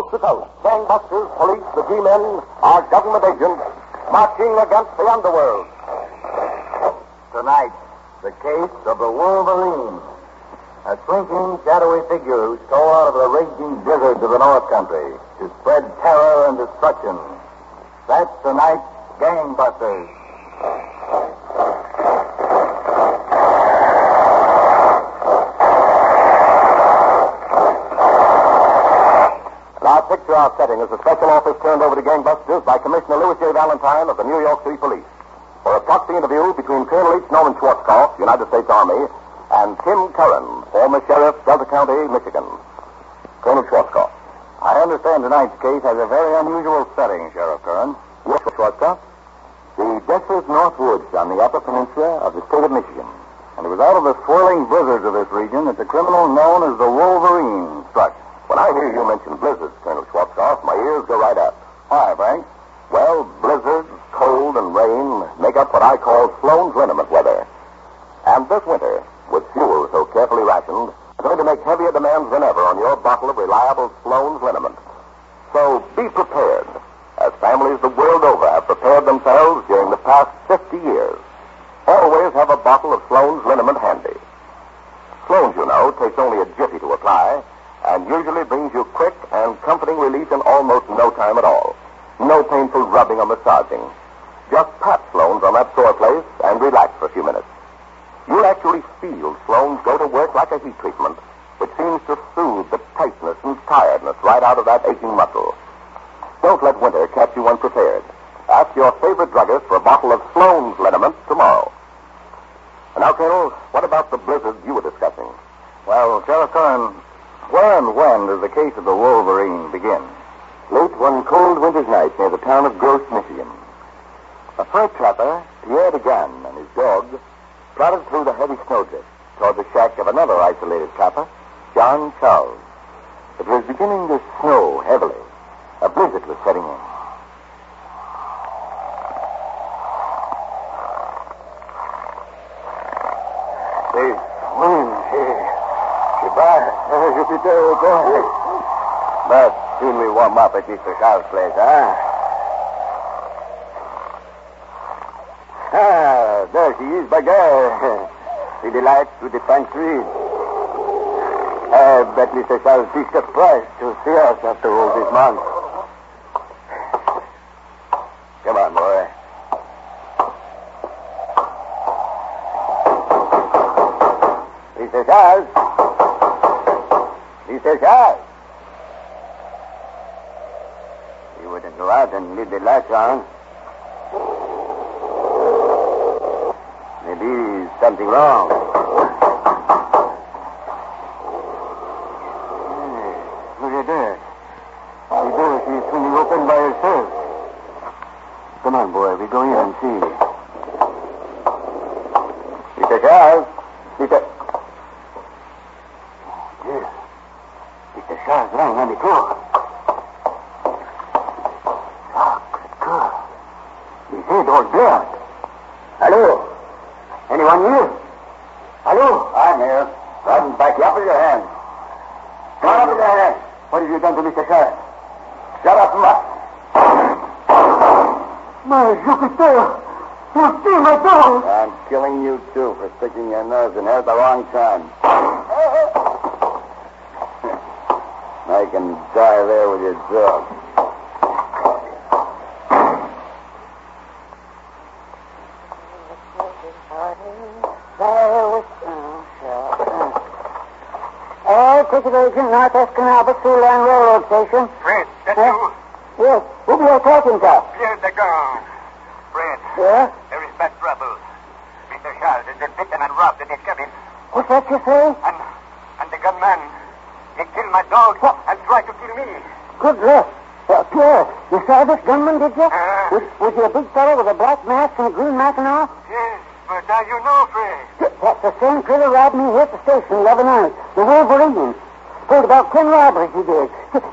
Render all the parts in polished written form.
coast to coast, gangbusters, police, the G-men are government agents marching against the underworld. Tonight, the case of the Wolverine. A shrinking, shadowy figure who stole out of the raging blizzards of the North Country to spread terror and destruction. That's tonight's Gangbusters. Our picture, our setting is a special office turned over to gangbusters by Commissioner Louis J. Valentine of the New York City Police for a proxy interview between Colonel H. Norman Schwarzkopf, United States Army, and Tim Curran, former sheriff, Delta County, Michigan. Colonel Schwarzkopf. I understand tonight's case has a very unusual setting, Sheriff Curran. Yes, Schwarzkopf. The desolate North Woods on the Upper Peninsula of the state of Michigan. And it was out of the swirling blizzards of this region that the criminal known as the Wolverine struck. When I hear you mention blizzards, Colonel Schwarzkopf, my ears go right up. Why, Frank? Well, blizzards, cold, and rain make up what I call Sloan's liniment weather. And this winter, with fuel so carefully rationed, is going to make heavier demands than ever on your bottle of reliable Sloan's liniment. So be prepared, as families the world over have prepared themselves during the past 50 years. Always have a bottle of Sloan's liniment handy. Sloan's, you know, takes only a jiffy to apply, and usually brings you quick and comforting relief in almost no time at all. No painful rubbing or massaging. Just pat Sloan's on that sore place and relax for a few minutes. You'll actually feel Sloan's go to work like a heat treatment, which seems to soothe the tightness and tiredness right out of that aching muscle. Don't let winter catch you unprepared. Ask your favorite druggist for a bottle of Sloan's liniment tomorrow. And now, Colonel, what about the blizzard you were discussing? Well, Sheriff Curran, where and when does the case of the Wolverine begin? Late one cold winter's night near the town of Gross, Michigan. A fur trapper, Pierre DeGan, and his dog trotted through the heavy snowdrift toward the shack of another isolated trapper, John Charles. It was beginning to snow heavily. A blizzard was setting in. Hey, wind, Jupiter, But soon we warm up at Mr. Charles' place, huh? Ah, there she is, bagarre. The delight with the pantry. I bet Mr. Charles be surprised to see us after all this month. Come on, boy. Mr. Charles. Mr. Charles. You wouldn't go out and leave the lights on. Maybe something wrong. Hey, look at that. The door is swinging open by herself. Come on, boy. We go in and see. Mr. Charles. Mr. Yes. Mr. Charles lying on the floor. Good. His head all blood. Hello? Anyone here? Hello? I'm here. Run back up with your hands. Come on up with your hands. What have you done to Mr. Charles? Shut up, My Jupiter! You steal my dog! I'm killing you, too, for sticking your nose in here at the wrong time. I can die there with your dog. Ticket agent, Northwest Canal, Through Line Railroad Station. Fred, that's you? Yes. Who be I talking to? Pierre DeGan. Fred. Yeah? There is bad trouble. Mr. Charles has been beaten and robbed in his cabin. What's that you say? And the gunman, he killed my dog and tried to kill me. Good luck. Pierre, you saw this gunman, did you? Was he a big fellow with a black mask and a green mackinaw? Yes, but now you know, Fred. That's the same critter robbed me here at the station the other night. The Wolverine. Told about 10 robberies he did.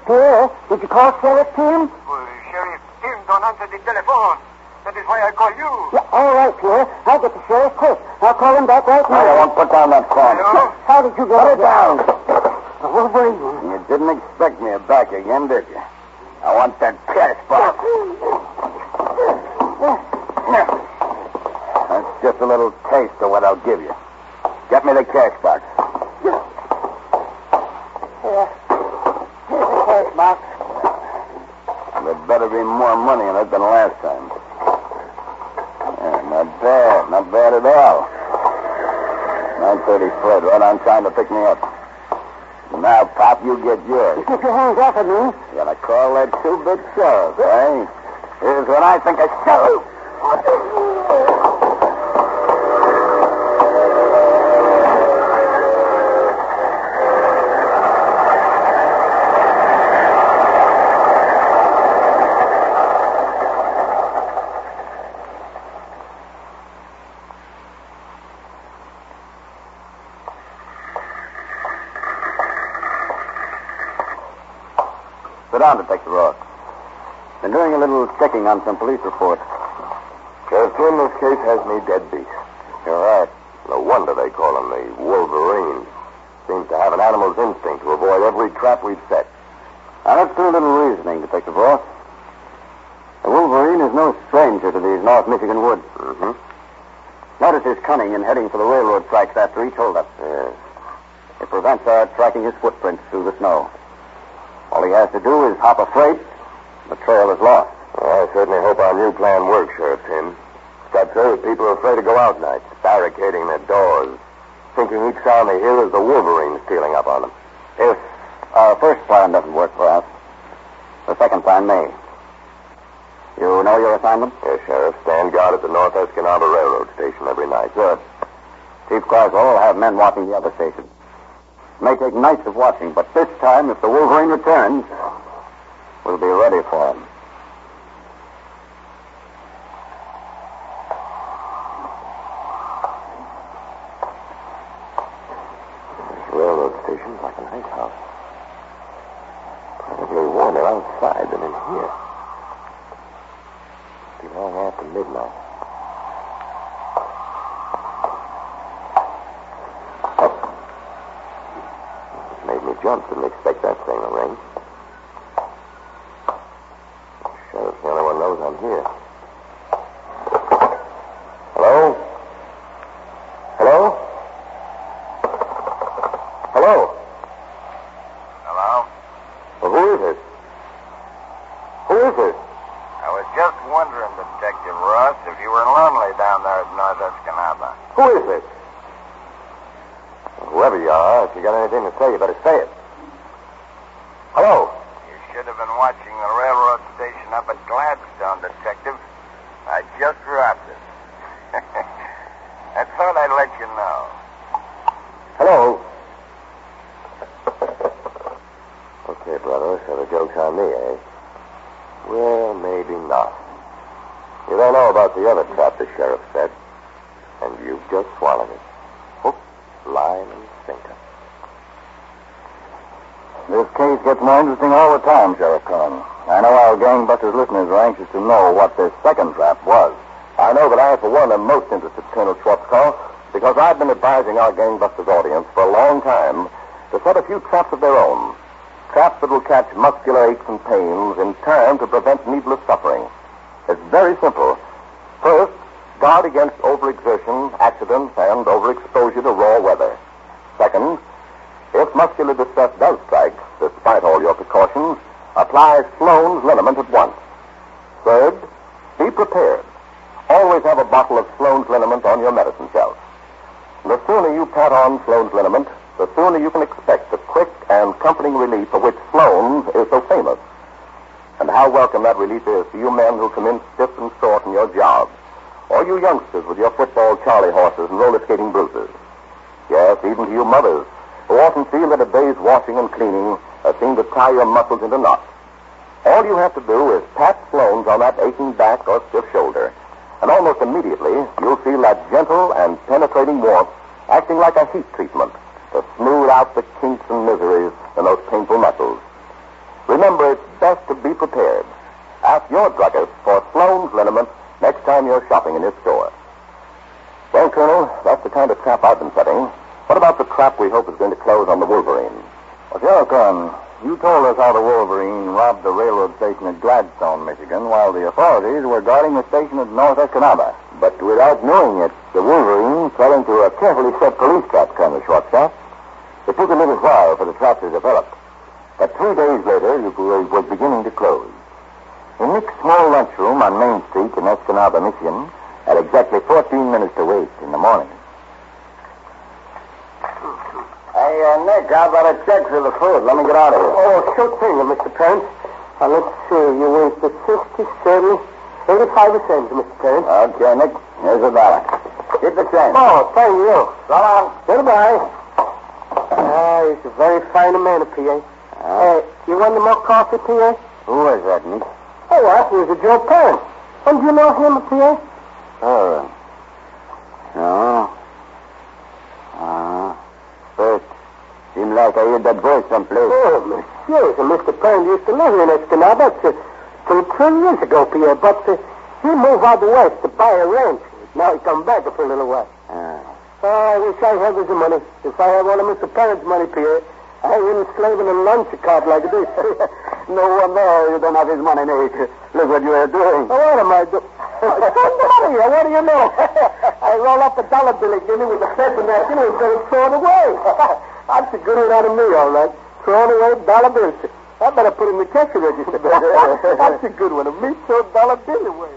Pierre, did you call Sheriff Tim? Well, Sheriff Tim don't answer the telephone. That is why I call you. Yeah, all right, Pierre. I'll get the sheriff quick. I'll call him back right now. I won't put down that phone. Hello? How did you get it? Put it down. The Wolverine. You Didn't expect me back again, did you? I want that cash box. That's just a little taste of what I'll give you. Get me the cash box. Here's the cash box. There better be more money in it than last time. Yeah, not bad. Not bad at all. 9:30 Fred, right on time to pick me up. Now, Pop, you get yours. Keep your hands off of me. You're gonna call that two-bit sheriff, eh? Here's what I think of sheriff. Sit down, Detective Ross. Been doing a little checking on some police reports. Sheriff Flynn, this case has me dead beat. You're right. No wonder they call him the Wolverine. Seems to have an animal's instinct to avoid every trap we've set. Now, let's do a little reasoning, Detective Ross. The Wolverine is no stranger to these North Michigan woods. Mm-hmm. Notice his cunning in heading for the railroad tracks after each holdup. Yes. It prevents our tracking his footprints through the snow. All he has to do is hop a freight. The trail is lost. Well, I certainly hope our new plan works, Sheriff Tim. It's got so that people are afraid to go out nights, barricading their doors, thinking each sound they hear is the Wolverine stealing up on them. If our first plan doesn't work, perhaps, the second plan may. You know your assignment? Yes, Sheriff. Stand guard at the North Escanaba Railroad Station every night. Good. Chief Carswell will have men watching the other stations. It may take nights of watching, but this time, if the Wolverine returns, we'll be ready for him. This railroad station's like an ice house. Probably warmer outside than in here. Be long after midnight. Made me jump. Didn't expect that thing to ring. Sheriff's the only one knows I'm here. Hello? Hello? Hello? Hello? Well, who is it? Who is it? I was just wondering, Detective Ross, if you were lonely down there at North Escanaba. Who is it? Well, whoever you are, if you got anything to say, you better say it. Hello? You should have been watching the railroad station up at Gladstone, Detective. I just dropped it. I thought I'd let you know. Hello? Okay, brother, so the joke's on me, eh? Well, maybe not. You don't know about the other trap the sheriff set, and you've just swallowed it. Hook, line, and sinker. This case gets more interesting all the time, Sheriff Conn. I know our gangbusters listeners are anxious to know what this second trap was. I know that I, for one, am most interested, Colonel Schwarzkopf, because I've been advising our gangbusters audience for a long time to set a few traps of their own. Traps that will catch muscular aches and pains in time to prevent needless suffering. It's very simple. First, guard against overexertion, accidents, and overexposure to raw weather. Second, if muscular distress does strike, despite all your precautions, apply Sloan's liniment at once. Third, be prepared. Always have a bottle of Sloan's liniment on your medicine shelf. The sooner you pat on Sloan's liniment, the sooner you can expect the quick and comforting relief for which Sloan's is so famous. And how welcome that relief is to you men who come in stiff and short in your jobs, or you youngsters with your football Charlie horses and roller skating bruises. Yes, even to you mothers, who often feel that a day's washing and cleaning seem to tie your muscles into knots. All you have to do is pat Sloan's on that aching back or stiff shoulder, and almost immediately you'll feel that gentle and penetrating warmth acting like a heat treatment to smooth out the kinks and miseries in those painful muscles. Remember, it's best to be prepared. Ask your druggist for Sloan's liniment next time you're shopping in his store. Well, Colonel, that's the kind of trap I've been setting. What about the trap we hope is going to close on the Wolverine? Well, Sheriff Conn, You told us how the Wolverine robbed the railroad station at Gladstone, Michigan, while the authorities were guarding the station at North Escanaba. But without knowing it, the Wolverine fell into a carefully set police trap, Colonel Shortstaff. It took a little while for the trap to develop. But 3 days later, it was beginning to close. In Nick's small lunchroom on Main Street in Escanaba, Michigan, at exactly 14 minutes to 8 in the morning. Hey, Nick, how about a check for the food? Let me get out of here. Oh, sure thing, Mr. Parent. Let's see. You wasted 60, 70, 85 cents, Mr. Parent. Okay, Nick. Here's $1. Keep the change. Oh, thank you. So long. Goodbye. He's a very fine man, P.A. You want any more coffee, P.A.? Who is that, Nick? Oh, what? He was a Joe Parent. And you know him, P.A.? Oh. No. First, seemed like I heard that voice someplace. Oh, monsieur. Mr. Parent used to live in Escanaba till 3 years ago, P.A., but he moved out west to buy a ranch. Now he come back for a little while. I wish I had his money. If I had one of Mr. Parent's money, Pierre, I wouldn't slave in a lunch cart like this. No wonder you don't have his money, Nick. Look what you are doing. Oh, what am I doing? Send the money here. What do you know? I roll up a dollar bill again with a paper napkin and throw it away. That's a good one out of me, all right. Throwing away dollar bills. I better put in the cash register. That's a good one. Me throw dollar bill away.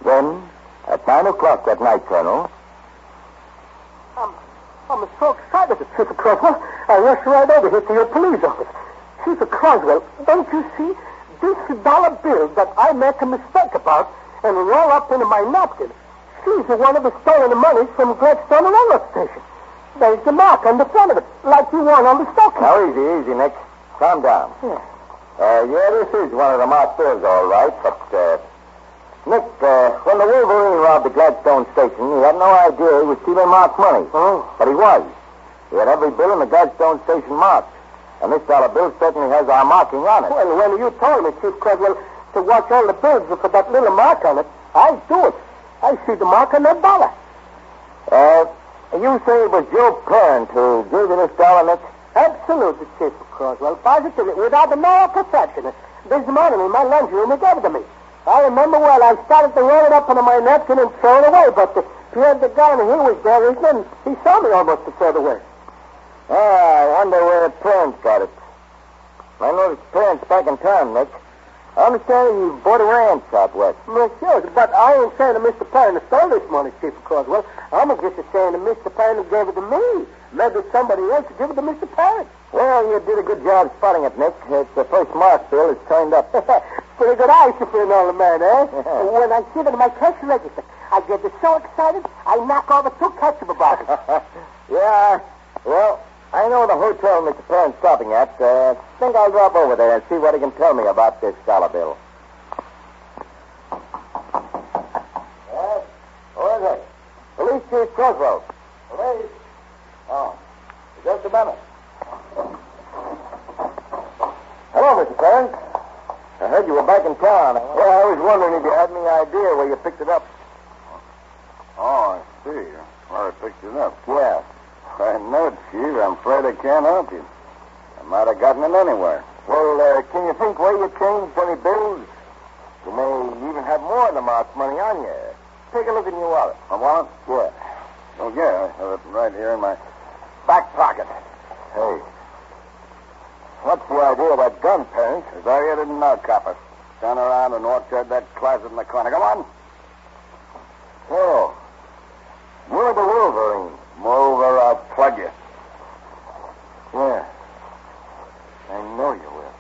Then, at 9 o'clock that night, Colonel... I'm so excited, Chief Croswell. I rushed right over here to your police office. Chief Croswell, don't you see? This dollar bill that I make a mistake about and roll up into my napkin, she's one of the stolen money from Gladstone Railroad Station. There's the mark on the front of it, like you won on the stocking. Now, easy, Nick. Calm down. Yeah. This is one of the marked bills, all right, but, Nick, when the Wolverine robbed the Gladstone station, he had no idea he was stealing marked money. Oh. But he was. He had every bill in the Gladstone station marked. And this dollar bill certainly has our marking on it. Well, when you told me, Chief Croswell, to watch all the bills for that little mark on it, I do it. I see the mark on that dollar. You say it was your parent who gave you this dollar, Nick? Absolutely, Chief Croswell. Positively, without no perception. This morning in my lunchroom, he gave it to me. I remember well, I started to roll it up into my napkin and throw it away, but Pierre the guy, he was there, and he saw me almost to throw it away. I wonder where parents got it. I noticed parents back in town, Nick. I understand you bought a ranch out west. Monsieur, but I ain't saying that Mr. Parent stole this money, Chief Croswell. I'm just saying that Mr. Parent gave it to me. Maybe somebody else gave it to Mr. Parent. Well, you did a good job spotting it, Nick. It's the first mark bill that's turned up. Pretty good eyes for an old man, eh? When I see it in my cash register, I get so excited, I knock over 2 ketchup bottles. Yeah, well, I know the hotel Mr. Parent's stopping at. Think I'll drop over there and see what he can tell me about this dollar bill. Yes? Who is it? Police Chief Croswell. Police? Oh, just a minute. Hello, Mr. Parent. I heard you were back in town. I was wondering if you had any idea where you picked it up. Oh, I see. Where I picked it up. Yeah. I know, Chief. I'm afraid I can't help you. I might have gotten it anywhere. Well, can you think where you changed any bills? You may even have more of the marked money on you. Take a look in your wallet. My wallet? Yeah. Oh, yeah. I have it right here in my back pocket. Hey. What's the idea of that gun, Parent? As I didn't know, copper. Turn around and watch out that closet in the corner. Come on. Oh. You're the Wolverine. Move or I'll plug you. Yeah. I know you will.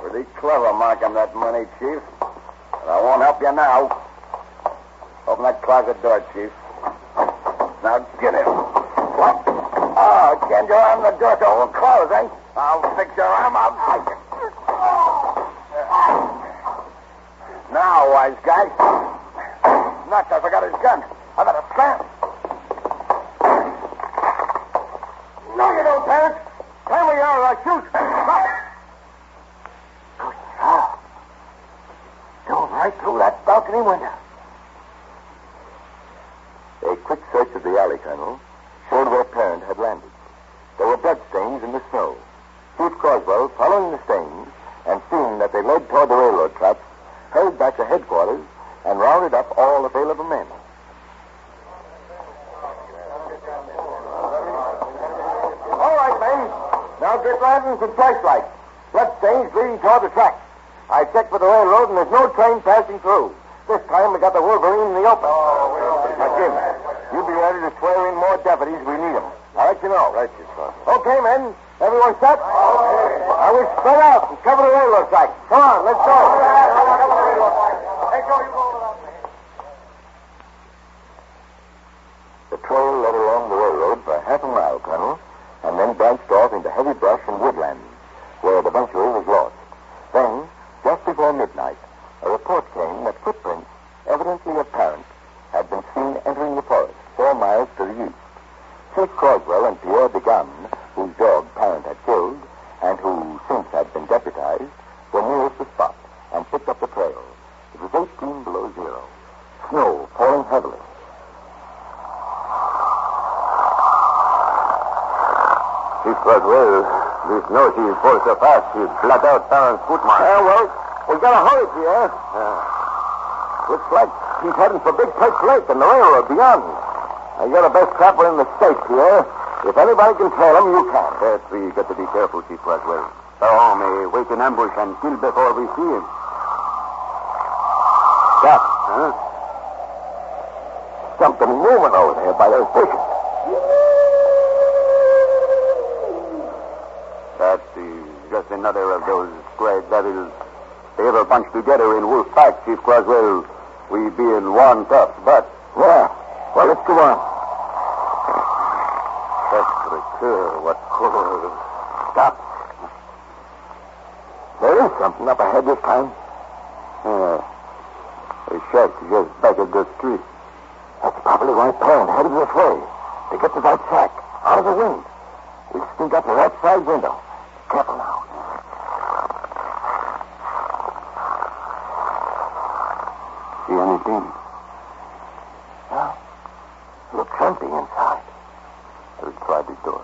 Pretty clever marking that money, Chief. But I won't help you now. Open that closet door, Chief. Now get in. What? Oh, can't your arm the door so it won't close, eh? I'll fix your arm. I'll fight you. Now, wise guy. Nuts, I forgot his gun. I better slam. No, you don't, Parent. Tell me or I'll shoot. Good job. Dove right through that balcony window. A quick search of the alley, Colonel, showed where Parent had landed. There were bloodstains in following the stains and seeing that they led toward the railroad tracks, hurried back to headquarters and rounded up all available men. All right, men. Now get lanterns and flashlights. Bloodstains leading toward the tracks. I checked with the railroad, and there's no train passing through. This time we got the Wolverine in the open. Now, Jim, you be ready to swear in more deputies. We need them. I'll let you know. Right, sir. Okay, men. Everyone set? Now we spread out and cover the railroad tracks. Come on, let's go. The trail led along the railroad for half a mile, Colonel, and then branched off into heavy brush and woodland, where it eventually was lost. Then, just before midnight, a report came that footprints, evidently of parents, had been seen entering the forest 4 miles to the east. Chief Croswell and Pierre Degan, whose dog Parent had killed, and who since had been deputized, were nearest the spot and picked up the trail. It was 18 below zero. Snow falling heavily. Chief Croswell, this snow she's falling so fast, she'd blot out Parent's footmark. Well, we gotta hurry, Pierre. Looks like he's heading for Big Perch Lake and the railroad beyond. Now, you're the best trapper in the state, Pierre. If anybody can trail him, you can. Yes, we got to be careful, Chief Croswell. So may wait in ambush and kill before we see him. Stop. Huh? Something moving over there by those bushes. That is just another of those square devils. They ever bunched together in wolf pack, Chief Croswell. We be in one tough spot. Yeah. Well, let's go on. What horror. Stop. There is something up ahead this time. Yeah. A shack just back of the street. That's probably why Parent headed this way. To get to that shack, out of the wind. We sneak up to that side window. Careful now. See anything? No. Looks empty inside. Let's try the door.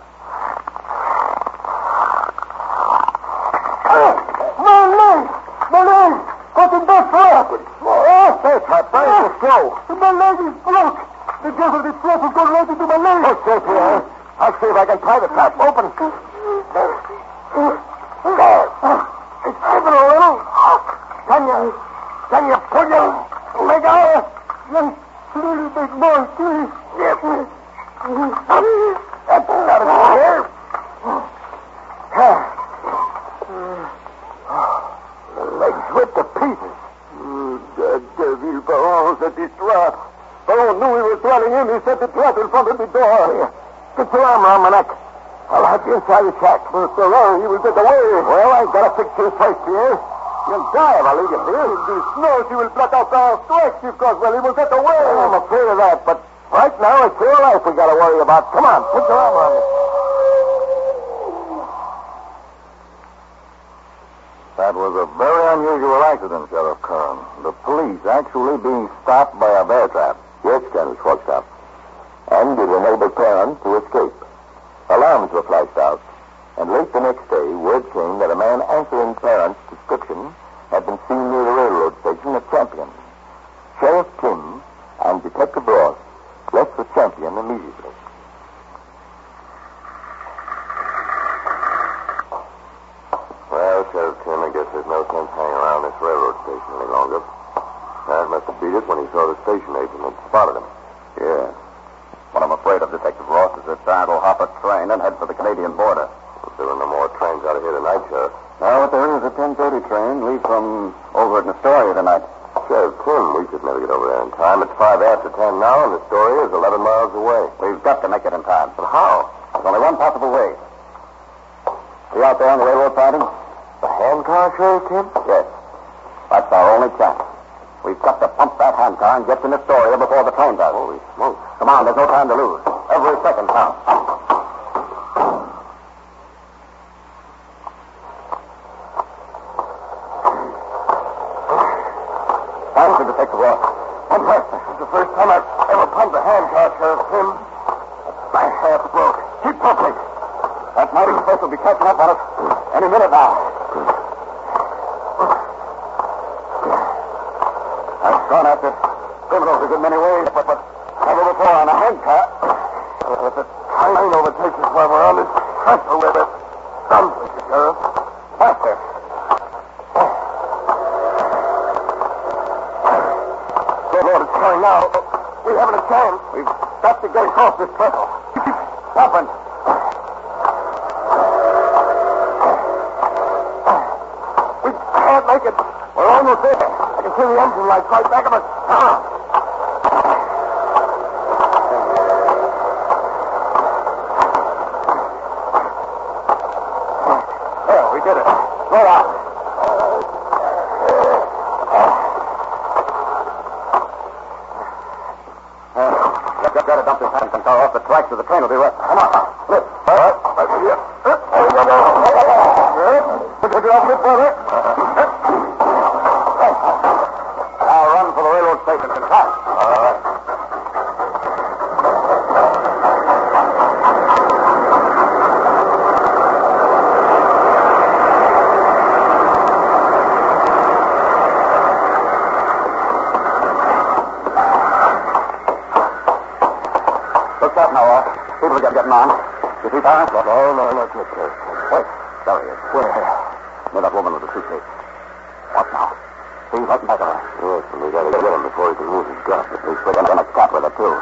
My leg! Got in that flap! Oh, say, Papa, it's slow. My leg is broke! The devil, this flap has gone right into my leg! Okay, Pierre. I'll see if I can pry the trap open. There. It's giving a little. Can you pull your leg out? Yes, little big boy, please. Yes. That's got it, Pierre. The leg's ripped to pieces. The devil belongs at this trap. Baron knew we were trailing him. He set the trap in front of the door. Get your arm around my neck. I'll have you inside the shack. Mr. Larry, he will get away. Well, I've got to fix you first, Pierre. You'll die if I leave you here. In the snow, she will blot out our strikes, Chief Croswell. He will get away. I'm afraid of that, but right now it's your life we got to worry about. Come on, put your arm around me. That was a very unusual accident, Sheriff Kern. The police actually being stopped by a bear trap. Yes, Colonel Schwarzkopf. And it enabled Parent to escape. Alarms were flashed out, and late the next day, word came that a man answering Parent's description had been seen near the railroad station at Champion. Sheriff Kim and Detective Ross left for Champion immediately. Well, Sheriff Kim, I guess there's no sense hanging around this railroad station any longer. Dad must have beat it when he saw the station agent and spotted him. Yeah. What I'm afraid of, Detective Ross, is that Dad will hop a train and head for the Canadian border. If there are no more trains out of here tonight, Sheriff. Now, what there is a 10:30 train leaves from over at Astoria tonight. Sheriff Kim, we should never get over there in time. It's 5 after 10 now, and Astoria is 11 miles away. We've got to make it in time. But how? There's only one possible way. Are you out there on the railroad siding? The handcar, Sheriff Kim? Yes. That's our only chance. We've got to pump that handcar and get to Astoria before the train does. Holy smoke. Come on, there's no time to lose. Every second counts. Thank you, Detective Ross. This is the first time I've ever pumped a handcar, Sheriff Kim. My half broke. Keep pumping. That mighty force will be catching up on us Any minute now. I've gone after criminals a good many ways, but never before on a handcar. If the train overtakes us while we're on this trestle, with it. Some Sheriff. Faster. Good Lord, it's coming now. We haven't a chance. We've got to get across this trestle. Keep stopping. We can't make it. We're almost there. I can see the engine lights right back of us. Come on. There, we did it. Slow out. Got to dump this Hanson car off the tracks or the train will be wrecked. Come on. Lift. All right. Right with you. Put it off a bit further. Now run for the railroad station and fast. All right. What's that now, people are getting on. You see, Farrah? No, not yet, sir. Wait. There he is. Where? Near that woman with the suitcase. What now? See, right in back of her. Yes, and we gotta get him before he can move his gun. He's gonna cap with her, too.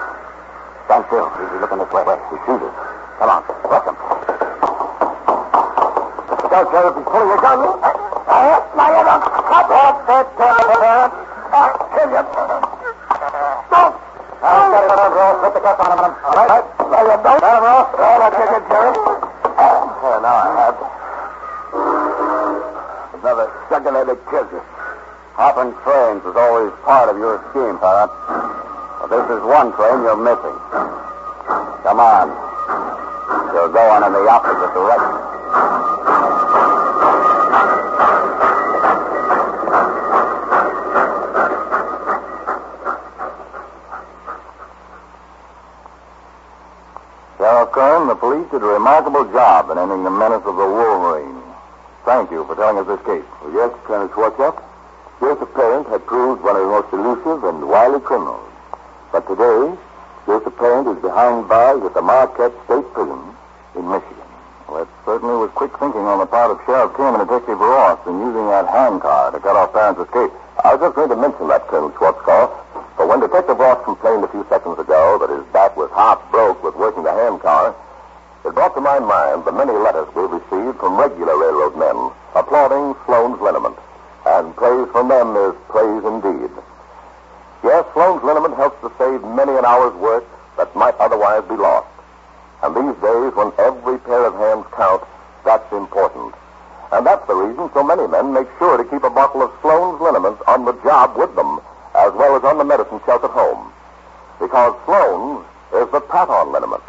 Stand still. He's looking this way. He sees us. Come on. Rush him. Go, Sheriff. He's pulling a gun. Now you don't cut off that gun. I'll kill you. Don't. I'll get it on, Ross. Put the cuff on him. All right. There you go. Got him, Ross. All right, take it, Sheriff. Now I have. Another juggulated kids. Hopping trains is always part of your scheme, Farrah. But this is one train you're missing. Come on. You're going in the opposite direction. Sheriff Kern, the police did a remarkable job in ending the menace of the Wolverine. Thank you for telling us this case. Well, yes, Colonel Schwarzkopf. Joseph Parent had proved one of the most elusive and wily criminals. But today, Joseph Parent is behind bars at the Marquette State Prison in Michigan. Well, that certainly was quick thinking on the part of Sheriff Kim and Detective Ross in using that handcar to cut off Parent's escape. I was just going to mention that, Colonel Schwarzkopf. But when Detective Ross complained a few seconds ago that his back was half broke with working the handcar, it brought to my mind the many letters we've received from regular railroad men applauding Sloan's liniment. And praise from them is praise indeed. Yes, Sloan's liniment helps to save many an hour's work that might otherwise be lost. And these days, when every pair of hands count, that's important. And that's the reason so many men make sure to keep a bottle of Sloan's liniment on the job with them, as well as on the medicine shelf at home. Because Sloan's is the pat-on liniment.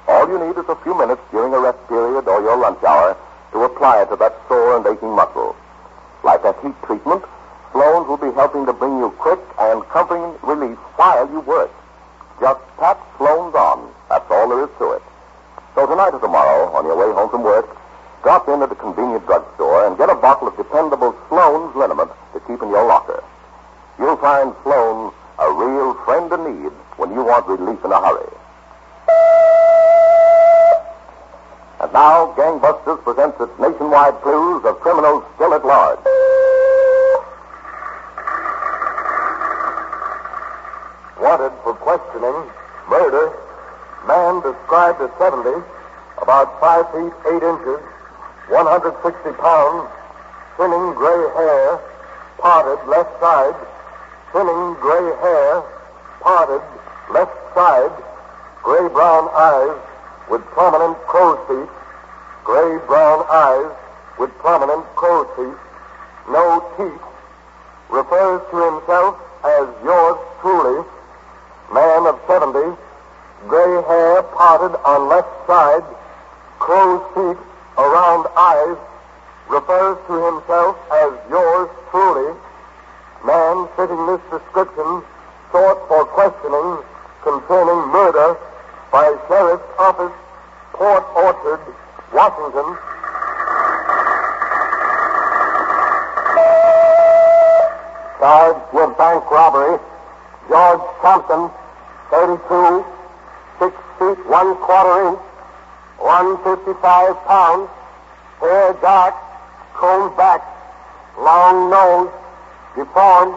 All you need is a few minutes during a rest period or your lunch hour to apply it to that sore and aching muscle. Like a heat treatment, Sloan's will be helping to bring you quick and comforting relief while you work. Just pat Sloan's on. That's all there is to it. So tonight or tomorrow, on your way home from work, drop in at a convenient drugstore and get a bottle of dependable Sloan's liniment to keep in your locker. You'll find Sloan a real friend in need when you want relief in a hurry. And now, Gangbusters presents its nationwide clues of criminals still at large. Wanted for questioning, murder, man described as 70, about 5 feet 8 inches, 160 pounds, thinning gray hair, parted left side, thinning gray hair, parted left side, gray-brown eyes with prominent crow's feet, gray-brown eyes with prominent crow's feet, no teeth, refers to himself as yours truly, man of 70, gray hair parted on left side, crow's feet around eyes, refers to himself as yours truly, man fitting this description, sought for questioning concerning murder by Sheriff's Office, Port Orchard, Washington. Charged with bank robbery, George Thompson, 32, 6 feet 1/4 inch, 155 pounds, hair dark, combed back, long nose, deformed,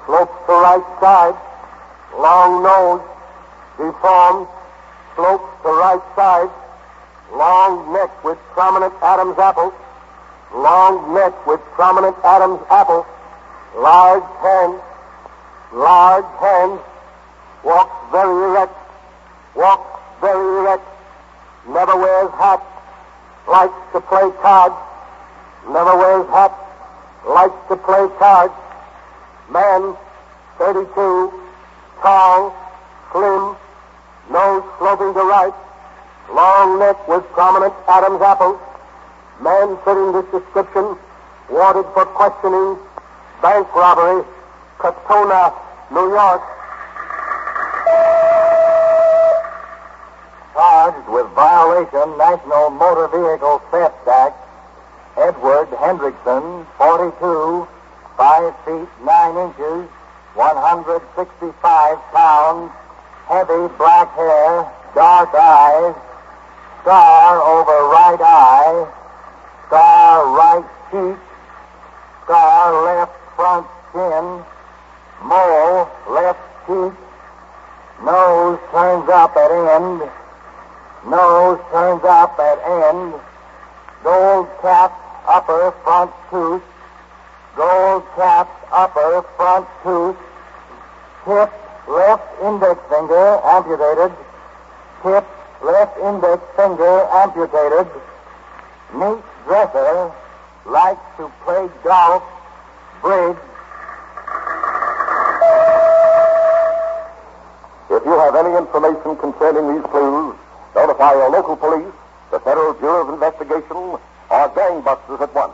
slopes to right side, long nose, deformed, slopes to right side, long neck with prominent Adam's apple, long neck with prominent Adam's apple, large hands, walks very erect, never wears hat, likes to play cards, man, 32, tall, slim, nose sloping to right, long neck with prominent Adam's apple, man fitting this description, wanted for questioning, bank robbery, Katona, New York. Charged with violation National Motor Vehicle Theft Act, Edward Hendrickson, 42, 5 feet 9 inches, 165 pounds, heavy black hair, dark eyes, scar over right eye, scar right cheek, scar left front chin, mole left cheek, nose turns up at end, gold cap upper front tooth, tip left index finger amputated, neat dresser, likes to play golf, bridge. If you have any information concerning these clues, notify your local police, the Federal Bureau of Investigation, or gangbusters at once.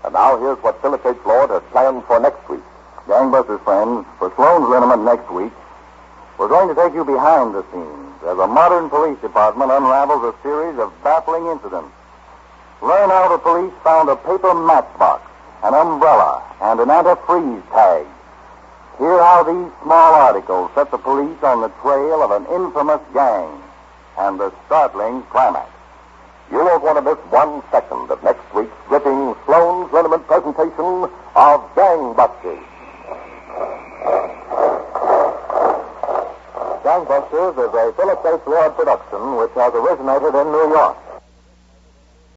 And now here's what Phillips H. Lord has planned for next week. Gangbusters, friends, for Sloan's Liniment next week, we're going to take you behind the scenes as a modern police department unravels a series of baffling incidents. Learn how the police found a paper matchbox, an umbrella, and an antifreeze tag. Hear how these small articles set the police on the trail of an infamous gang, and the startling climax. You won't want to miss 1 second of next